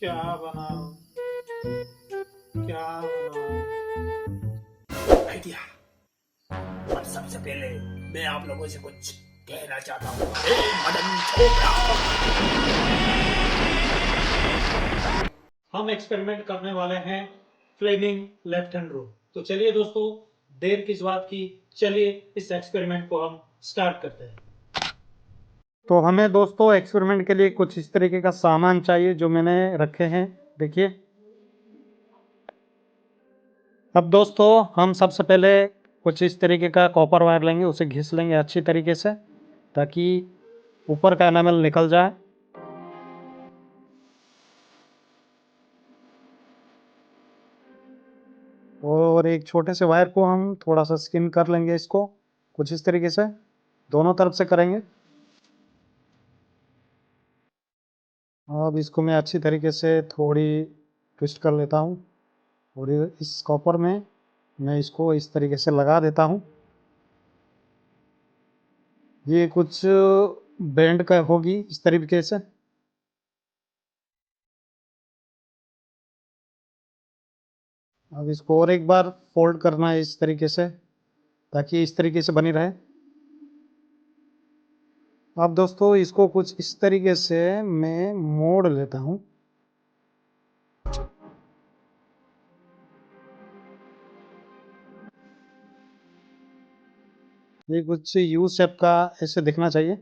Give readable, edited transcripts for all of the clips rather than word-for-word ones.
क्या बनाऊं? क्या बनाऊं? आइडिया। पर सबसे पहले मैं आप लोगों से कुछ कहना चाहता हूँ। हे मदन छोकरा, हम एक्सपेरिमेंट करने वाले हैं फ्लेमिंग लेफ्ट हैंड रूल। तो चलिए दोस्तों, देर किस बात की, चलिए इस एक्सपेरिमेंट को हम स्टार्ट करते हैं। तो हमें दोस्तों एक्सपेरिमेंट के लिए कुछ इस तरीके का सामान चाहिए जो मैंने रखे हैं, देखिए। अब दोस्तों हम सबसे पहले कुछ इस तरीके का कॉपर वायर लेंगे, उसे घिस लेंगे अच्छी तरीके से ताकि ऊपर का एनामल निकल जाए। और एक छोटे से वायर को हम थोड़ा सा स्किन कर लेंगे, इसको कुछ इस तरीके से दोनों तरफ से करेंगे। अब इसको मैं अच्छी तरीके से थोड़ी ट्विस्ट कर लेता हूँ और इस कॉपर में मैं इसको इस तरीके से लगा देता हूँ। ये कुछ बेंड का होगी इस तरीके से। अब इसको और एक बार फोल्ड करना है इस तरीके से ताकि इस तरीके से बनी रहे। अब दोस्तों इसको कुछ इस तरीके से मैं मोड़ लेता हूँ। ये कुछ यू शेप का ऐसे दिखना चाहिए।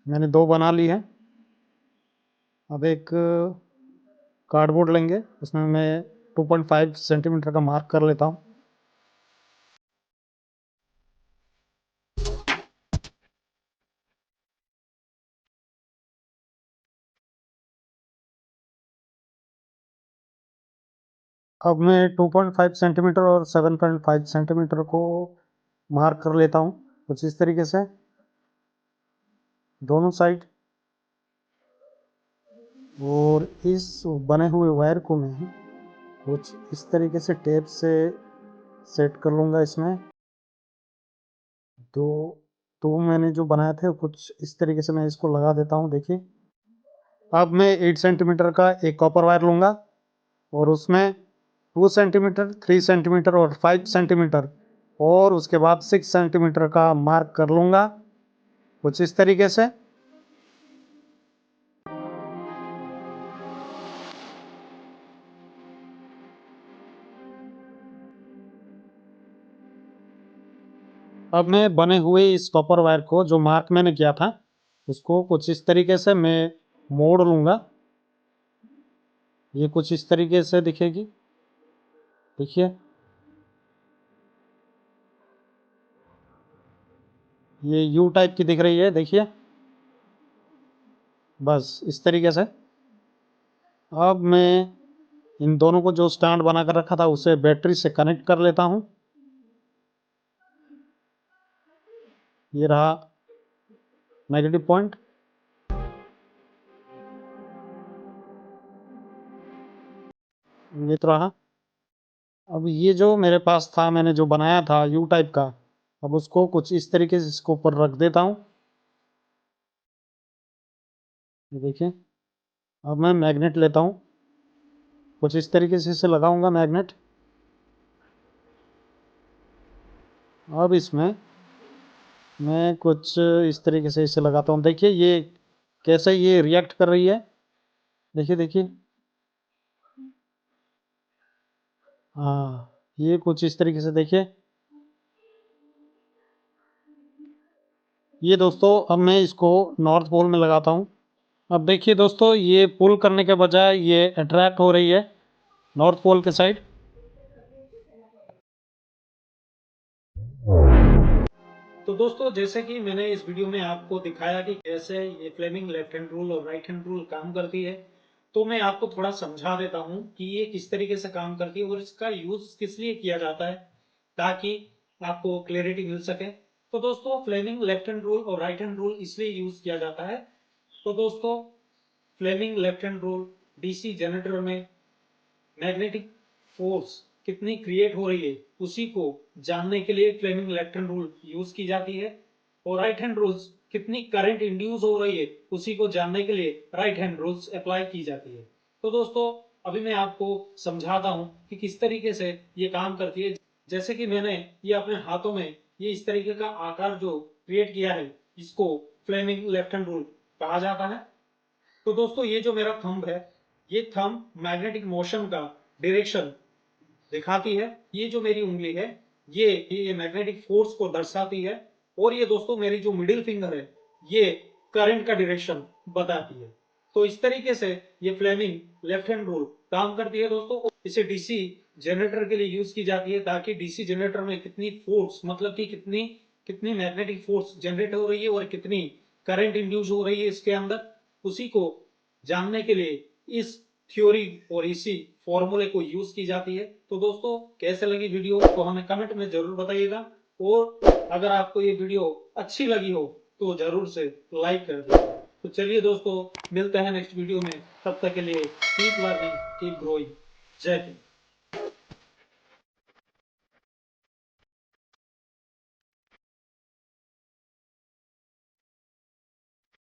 मैंने दो बना ली है। अब एक कार्डबोर्ड लेंगे, उसमें मैं 2.5 सेंटीमीटर का मार्क कर लेता हूँ। अब मैं 2.5 सेंटीमीटर और 7.5 सेंटीमीटर को मार्क कर लेता हूँ कुछ इस तरीके से दोनों साइड। और इस बने हुए वायर को मैं कुछ इस तरीके से टेप से सेट कर लूँगा इसमें। तो मैंने जो बनाए थे कुछ इस तरीके से मैं इसको लगा देता हूँ, देखिए। अब मैं 8 सेंटीमीटर का एक कॉपर वायर लूँगा और उसमें 2 सेंटीमीटर, 3 सेंटीमीटर और 5 सेंटीमीटर और उसके बाद 6 सेंटीमीटर का मार्क कर लूँगा कुछ इस तरीके से। अब मैं बने हुए इस कॉपर वायर को जो मार्क मैंने किया था उसको कुछ इस तरीके से मैं मोड़ लूँगा। ये कुछ इस तरीके से दिखेगी, देखिए। ये यू टाइप की दिख रही है, देखिए, बस इस तरीके से। अब मैं इन दोनों को जो स्टैंड बना कर रखा था उसे बैटरी से कनेक्ट कर लेता हूँ। ये रहा नेगेटिव पॉइंट। ये तो रहा। अब ये जो मेरे पास था, मैंने जो बनाया था यू टाइप का, अब उसको कुछ इस तरीके से इसको ऊपर रख देता हूँ, ये देखिए। अब मैं मैग्नेट लेता हूँ, कुछ इस तरीके से इसे लगाऊंगा मैग्नेट। अब इसमें मैं कुछ इस तरीके से इसे लगाता हूँ, देखिए ये कैसे ये रिएक्ट कर रही है, देखिए देखिए। हाँ, ये कुछ इस तरीके से देखिए। ये दोस्तों अब मैं इसको नॉर्थ पोल में लगाता हूँ। अब देखिए दोस्तों, ये पुल करने के बजाय ये अट्रैक्ट हो रही है नॉर्थ पोल के साइड। तो दोस्तों, जैसे कि मैंने इस वीडियो में आपको दिखाया कि कैसे ये फ्लेमिंग लेफ्ट हैंड रूल और राइट हैंड रूल काम करती है, तो मैं आपको थोड़ा समझा देता हूँ कि ये किस तरीके से काम करती है और इसका यूज किस लिए किया जाता है ताकि आपको क्लैरिटी मिल सके। तो दोस्तों, फ्लेमिंग लेफ्ट हैंड रूल और राइट हैंड रूल इसलिए यूज किया जाता है। तो दोस्तों, Fleming left hand rule DC generator में मैग्नेटिक फोर्स कितनी क्रिएट हो रही है उसी को जानने के लिए Fleming left hand rule use की जाती है। और राइट हैंड रूल्स कितनी करंट इंड्यूस हो रही है उसी को जानने के लिए राइट हैंड रूल्स अप्लाई की जाती है। तो दोस्तों अभी मैं आपको समझाता हूँ कि किस तरीके से ये काम करती है। जैसे कि मैंने ये अपने हाथों में ये इस तरीके का आकार जो क्रिएट किया है, इसको फ्लेमिंग लेफ्ट हैंड रूल कहा जाता है। तो दोस्तों ये जो मेरा थंब है, ये थंब मैग्नेटिक मोशन का डायरेक्शन दिखाती है। ये जो मेरी उंगली है, ये मैग्नेटिक फोर्स को दर्शाती है। और ये दोस्तों मेरी जो मिडिल फिंगर है, ये करंट का डायरेक्शन बताती है। तो इस तरीके से ये फ्लेमिंग लेफ्ट हैंड रूल काम करती है दोस्तों। इसे डीसी जनरेटर के लिए यूज की जाती है, ताकि डीसी जनरेटर में कितनी फोर्स, मतलब कि कितनी कितनी मैग्नेटिक फोर्स जनरेट हो रही है और कितनी करंट इंड्यूस हो रही है इसके अंदर, उसी को जानने के लिए इस थ्योरी और इसी फॉर्मूले को यूज की जाती है। तो दोस्तों कैसे लगी वीडियो तो हमें कमेंट में जरूर बताइएगा, और अगर आपको ये वीडियो अच्छी लगी हो तो जरूर से लाइक कर दीजिए। तो चलिए दोस्तों, मिलते हैं नेक्स्ट वीडियो में। तब तक के लिए कीप लर्निंग, कीप ग्रोइंग। जय हिंद।